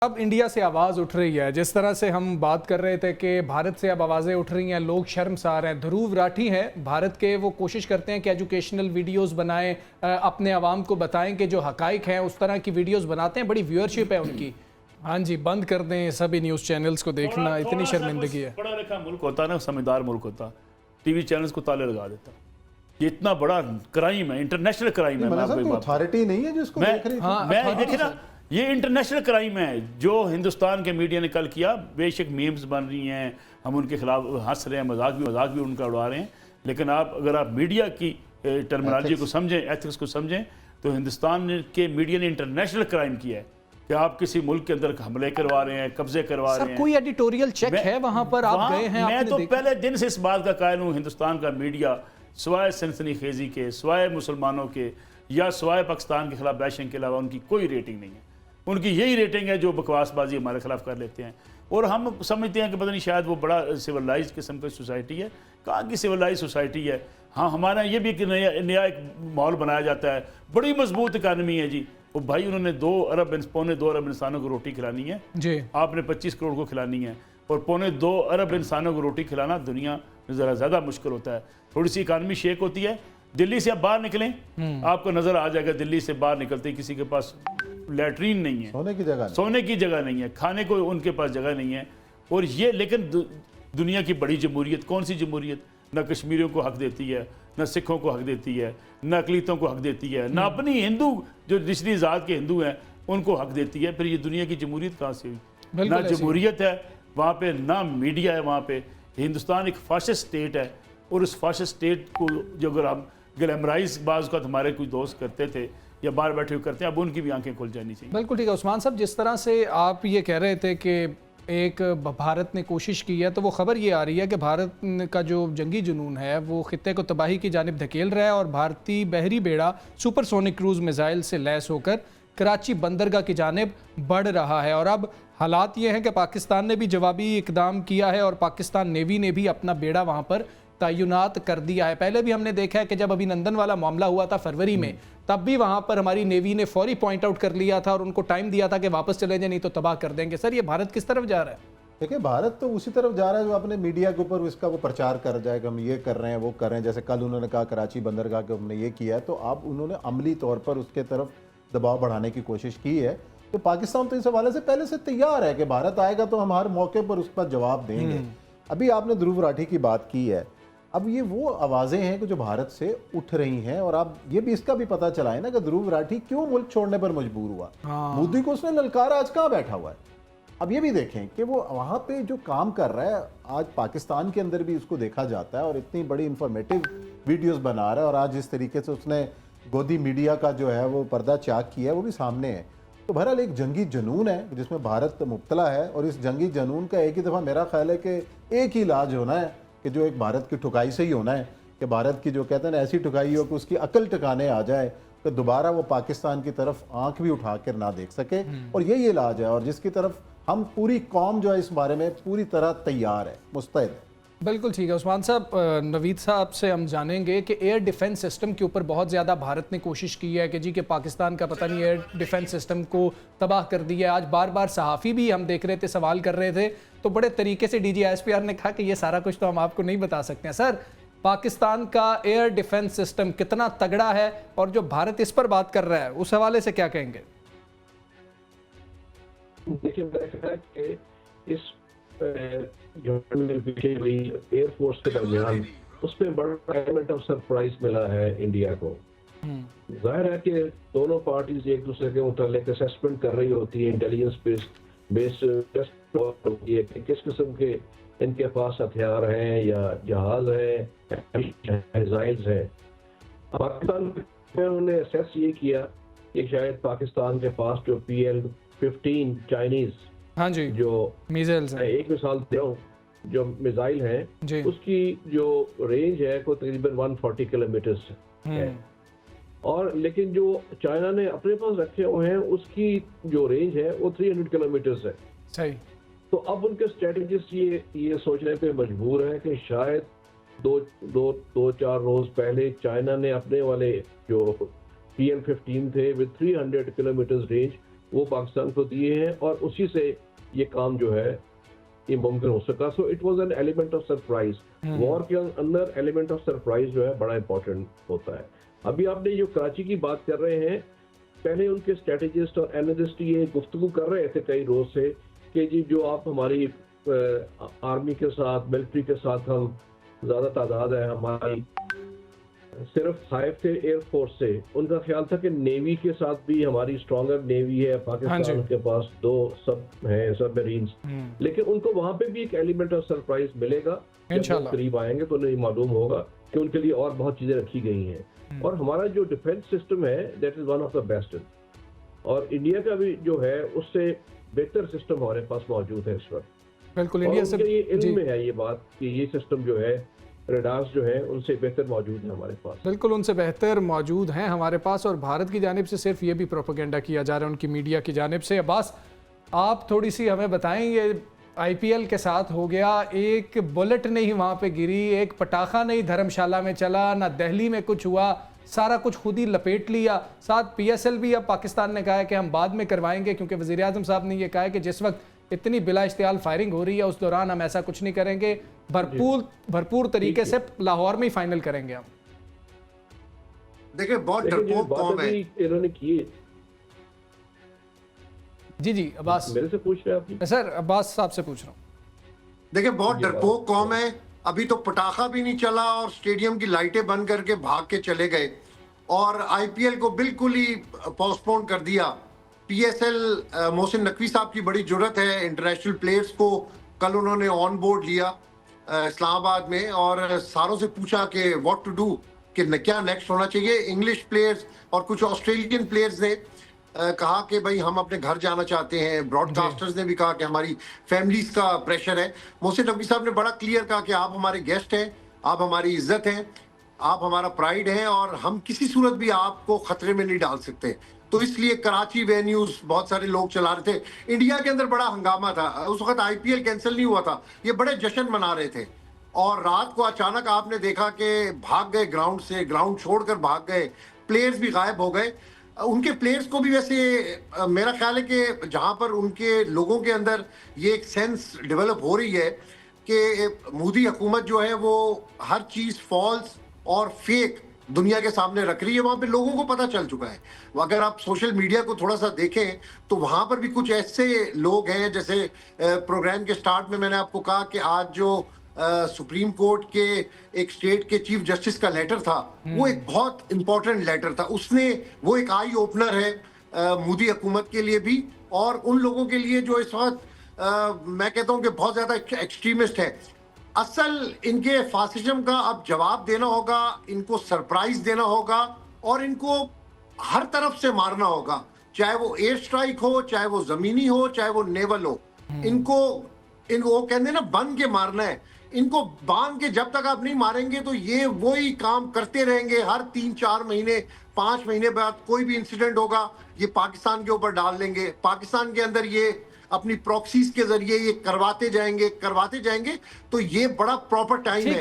अब इंडिया से आवाज़ उठ रही है। जिस तरह से हम बात कर रहे थे कि भारत से अब आवाज़ें उठ रही हैं, लोग शर्मसार हैं। ध्रुव राठी हैं भारत के, वो कोशिश करते हैं कि एजुकेशनल वीडियोस बनाएं, अपने आवाम को बताएं कि जो हकाइक हैं उस तरह की वीडियोस बनाते हैं। बड़ी व्यूअरशिप है उनकी। हाँ जी, बंद कर दें सभी न्यूज़ चैनल्स को देखना, इतनी शर्मिंदगी है। पढ़ा लिखा मुल्क होता ना, समझदार मुल्क होता, टीवी चैनल्स को ताले लगा देता। ये इतना बड़ा क्राइम है, इंटरनेशनल क्राइम है। अथॉरिटी नहीं है जिसको देख रही थी। मैं देखे ना, ये इंटरनेशनल क्राइम है जो हिंदुस्तान के मीडिया ने कल किया। बेशक मीम्स बन रही हैं, हम उनके खिलाफ हंस रहे हैं, मजाक भी उनका उड़ा रहे हैं, लेकिन अगर आप मीडिया की टर्मिनोलॉजी को समझें, एथिक्स को समझें, तो हिंदुस्तान के मीडिया ने इंटरनेशनल क्राइम किया है कि आप किसी मुल्क के अंदर हमले करवा रहे हैं, कब्जे करवा रहे हैं। कोई एडिटोरियल चेक है वहां पर? आप गए हैं? मैं तो पहले दिन से इस बात का कायल हूँ, हिंदुस्तान का मीडिया स्वाय सनसनी खेजी के, स्वाय मुसलमानों के या स्वाय पाकिस्तान के खिलाफ बैशिंग के अलावा उनकी कोई रेटिंग नहीं है। उनकी यही रेटिंग है जो बकवासबाजी हमारे खिलाफ कर लेते हैं। और हम समझते हैं कि पता नहीं शायद वो बड़ा सिविलाइज किस्म की सोसाइटी है। कहाँ की सिविलाइज सोसाइटी है? हाँ, हमारा ये भी एक नया एक माहौल बनाया जाता है, बड़ी मजबूत इकानमी है जी। वो भाई उन्होंने पौने 2 अरब इंसानों को रोटी खिलानी है जी, आपने 25 करोड़ को खिलानी है, और पौने 2 अरब इंसानों को रोटी खिलाना दुनिया में ज़रा ज़्यादा मुश्किल होता है। थोड़ी सी इकानमी शेक होती है। दिल्ली से आप बाहर निकलें, आपको नज़र आ जाएगा दिल्ली से बाहर निकलते ही किसी के पास लैट्रीन नहीं है, सोने की जगह नहीं है, खाने को उनके पास जगह नहीं है। और ये लेकिन दुनिया की बड़ी जमहूरियत, कौन सी जमहूरियत? न कश्मीरियों को हक देती है, न सिखों को हक देती है, न अकलीतों को हक देती है, न अपनी हिंदू जो दूसरी ज़ात के हिंदू हैं उनको हक देती है। फिर ये दुनिया की जमहूरियत कहाँ से हुई? ना जमहूरियत है वहाँ पे, ना मीडिया है वहाँ पे। हिंदुस्तान एक फाशिस्ट स्टेट है, और उस फाशिस्ट स्टेट को जो अगर हम ग्लैमराइज बाज़ का हमारे कुछ दोस्त करते थे या बाहर बैठे हुए करते हैं, अब उनकी भी आंखें खुल जानी चाहिए। बिल्कुल ठीक है उस्मान साहब, जिस तरह से आप ये कह रहे थे कि एक भारत ने कोशिश की है, तो वो खबर ये आ रही है कि भारत का जो जंगी जुनून है वो खित्ते को तबाही की जानिब धकेल रहा है, और भारतीय बहरी बेड़ा सुपरसोनिक क्रूज़ मिसाइल से लैस होकर कराची बंदरगाह की जानिब बढ़ रहा है। और अब हालात ये हैं कि पाकिस्तान ने भी जवाबी इकदाम किया है, और पाकिस्तान नेवी ने भी अपना बेड़ा वहाँ पर तैनात कर दिया है। पहले भी हमने देखा है कि जब अभिनंदन वाला मामला हुआ था फरवरी में, तब भी वहां पर हमारी नेवी ने फौरी पॉइंट आउट कर लिया था और उनको टाइम दिया था कि वापस चले जाए, नहीं तो तबाह कर देंगे। सर, ये भारत किस तरफ जा रहा है? देखिए, भारत तो उसी तरफ जा रहा है जो अपने मीडिया के ऊपर इसका वो प्रचार कर जाएगा, हम ये कर रहे हैं, वो कर रहे हैं। जैसे कल उन्होंने कहा कराची बंदरगाह के हमने ये किया है, तो अब उन्होंने अमली तौर पर उसके तरफ दबाव बढ़ाने की कोशिश की है। तो पाकिस्तान तो इस हवाले से पहले से तैयार है कि भारत आएगा तो हम हर मौके पर उस पर जवाब देंगे। अभी आपने ध्रुव राठी की बात की है, अब ये वो आवाज़ें हैं कि जो भारत से उठ रही हैं, और अब ये भी इसका भी पता चला है ना कि ध्रुव राठी क्यों मुल्क छोड़ने पर मजबूर हुआ। मोदी को उसने ललकारा, आज कहाँ बैठा हुआ है। अब ये भी देखें कि वो वहाँ पे जो काम कर रहा है, आज पाकिस्तान के अंदर भी उसको देखा जाता है, और इतनी बड़ी इंफॉर्मेटिव वीडियोस बना रहा है, और आज जिस तरीके से उसने गोदी मीडिया का जो है वो पर्दा चाक किया है वो भी सामने है। तो बहरहाल एक जंगी जुनून है जिसमें भारत मुब्तला है, और इस जंगी जुनून का एक ही दफ़ा मेरा ख्याल है कि एक ही इलाज होना है कि जो एक भारत की ठुकाई से ही होना है, कि भारत की जो कहते हैं ना ऐसी ठुकाई हो कि उसकी अकल ठिकाने आ जाए, तो दोबारा वो पाकिस्तान की तरफ आंख भी उठा कर ना देख सके। और यही इलाज है, और जिसकी तरफ हम पूरी कौम जो है इस बारे में पूरी तरह तैयार है, मुस्तैद है। बिल्कुल ठीक है उस्मान साहब। नवीद साहब से हम जानेंगे कि एयर डिफेंस सिस्टम के ऊपर बहुत ज़्यादा भारत ने कोशिश की है कि जी कि पाकिस्तान का पता नहीं एयर डिफेंस सिस्टम को तबाह कर दिया है। आज बार बार सहाफ़ी भी हम देख रहे थे, सवाल कर रहे थे, तो बड़े तरीके से DGISPR ने कहा कि ये सारा कुछ तो हम आपको नहीं बता सकते हैं। सर, पाकिस्तान का एयर डिफेंस सिस्टम कितना तगड़ा है, और जो भारत इस पर बात कर रहा है उस हवाले से क्या कहेंगे? देखिए, इस एयरफोर्स के दरमियान उसमें बड़ा एलिमेंट ऑफ सरप्राइज मिला है इंडिया को। जाहिर है कि दोनों पार्टीज एक दूसरे के मुतालिक असेसमेंट कर रही होती है, इंटेलिजेंस बेस्ड होती है कि किस किस्म के इनके पास हथियार हैं या जहाज हैं, मिसाइल्स हैं। पाकिस्तान में उन्होंने असेस ये किया कि शायद पाकिस्तान के पास जो PL-15 चाइनीज, हाँ जी, जो मिसाइल्स हैं, एक मिसाल दूं, जो मिसाइल है उसकी जो रेंज है वो तकरीबन 140 किलोमीटर है, और लेकिन जो चाइना ने अपने पास रखे हुए हैं उसकी जो रेंज है वो 300 किलोमीटर है। सही। तो अब उनके स्ट्रेटेजिस्ट ये सोचने पे मजबूर है कि शायद दो चार रोज पहले चाइना ने अपने वाले जो PL-15 थे विद 300 किलोमीटर रेंज वो पाकिस्तान को दिए हैं और उसी से ये काम जो है ये मुमकिन हो सका। So it was an element of surprise. War के अंदर एलिमेंट ऑफ सरप्राइज जो है बड़ा इंपॉर्टेंट होता है। अभी आपने जो कराची की बात कर रहे हैं, पहले उनके स्ट्रेटेजिस्ट और एनालिस्ट ये गुफ्तगू कर रहे थे कई रोज से कि जी जो आप हमारी आर्मी के साथ, मिलिट्री के साथ हम ज्यादा तादाद है हमारी, सिर्फ खाइफ थे एयरफोर्स से, उनका ख्याल था कि नेवी के साथ भी हमारी स्ट्रॉन्गर नेवी है, पाकिस्तान के पास 2 सब हैं सबमरीन्स, लेकिन उनको वहां पे भी एक एलिमेंट ऑफ सरप्राइज मिलेगा। जब वो करीब आएंगे तो उन्हें मालूम होगा कि उनके लिए और बहुत चीजें रखी गई हैं। और हमारा जो डिफेंस सिस्टम है that is one of the best, और इंडिया का भी जो है उससे बेहतर सिस्टम हमारे पास मौजूद है इस वक्त। बिल्कुल, इंडिया से ये इल्म में है ये बात कि ये सिस्टम जो है, रडार्स जो है उनसे बेहतर मौजूद है हमारे पास। बिल्कुल उनसे बेहतर मौजूद हैं हमारे पास, और भारत की जानिब से सिर्फ ये भी प्रोपेगेंडा किया जा रहा है उनकी मीडिया की जानिब से। अब्बास, आप थोड़ी सी हमें बताएंगे, IPL के साथ हो गया, एक बुलेट नहीं वहाँ पे गिरी, एक पटाखा नहीं धर्मशाला में चला, ना दिल्ली में कुछ हुआ, सारा कुछ खुद ही लपेट लिया। साथ PSL भी अब पाकिस्तान ने कहा है कि हम बाद में करवाएंगे, क्योंकि वज़ीर आज़म साहब ने यह कहा है कि जिस वक्त इतनी बिला इश्तियाल फायरिंग हो रही है उस दौरान हम ऐसा कुछ नहीं करेंगे, भरपूर तरीके से लाहौर में ही फाइनल करेंगे हम। देखिए बहुत डरपोक कौम है इन्होंने की। जी अब्बास मेरे से पूछ रहे हैं आप? सर अब्बास साहब से पूछ रहा हूँ। देखिए बहुत डरपोक कौम है। अभी तो पटाखा भी नहीं चला और स्टेडियम की लाइटें बंद करके भाग के चले गए और IPL को बिल्कुल ही पोस्टपोन कर दिया। PSL मोहसिन नकवी साहब की बड़ी जरूरत है इंटरनेशनल प्लेयर्स को। कल उन्होंने ऑन बोर्ड लिया इस्लामाबाद में और सारों से पूछा कि व्हाट टू डू, कि क्या नेक्स्ट होना चाहिए। इंग्लिश प्लेयर्स और कुछ ऑस्ट्रेलियन प्लेयर्स ने कहा कि भाई हम अपने घर जाना चाहते हैं। ब्रॉडकास्टर्स ने भी कहा कि हमारी फैमिलीज का प्रेशर है। मोहसिन नकवी साहब ने बड़ा क्लियर कहा कि आप हमारे गेस्ट हैं, आप हमारी इज्जत हैं, आप हमारा प्राइड हैं और हम किसी सूरत भी आपको खतरे में नहीं डाल सकते। तो इसलिए कराची वेन्यूज बहुत सारे लोग चला रहे थे। इंडिया के अंदर बड़ा हंगामा था उस वक्त, IPL कैंसिल नहीं हुआ था, ये बड़े जश्न मना रहे थे। और रात को अचानक आपने देखा कि भाग गए ग्राउंड से, ग्राउंड छोड़कर भाग गए, प्लेयर्स भी गायब हो गए। उनके प्लेयर्स को भी वैसे मेरा ख्याल है कि जहां पर उनके लोगों के अंदर ये एक सेंस डेवलप हो रही है कि मोदी हुकूमत जो है वो हर चीज फॉल्स और फेक दुनिया के सामने रख रही है, वहां पे लोगों को पता चल चुका है। अगर आप सोशल मीडिया को थोड़ा सा देखें तो वहां पर भी कुछ ऐसे लोग हैं, जैसे प्रोग्राम के स्टार्ट में मैंने आपको कहा कि आज जो सुप्रीम कोर्ट के एक स्टेट के चीफ जस्टिस का लेटर था, वो एक बहुत इंपॉर्टेंट लेटर था। उसने वो एक आई ओपनर है मोदी हुकूमत के लिए भी और उन लोगों के लिए जो इस वक्त मैं कहता हूं कि बहुत ज्यादा एक्सट्रीमिस्ट है। असल इनके फासिज्म का अब जवाब देना होगा, इनको सरप्राइज देना होगा और इनको हर तरफ से मारना होगा, चाहे वो एयर स्ट्राइक हो, चाहे वो जमीनी हो, चाहे वो नेवल हो। इनको वो कहते हैं ना बंद के मारना है। इनको बांध के जब तक आप नहीं मारेंगे तो ये वही काम करते रहेंगे। हर 3-4 महीने 5 महीने बाद कोई भी इंसिडेंट होगा ये पाकिस्तान के ऊपर डाल देंगे। पाकिस्तान के अंदर ये अपनी प्रॉक्सीज के जरिए ये करवाते जाएंगे। तो ये बड़ा प्रॉपर टाइम है।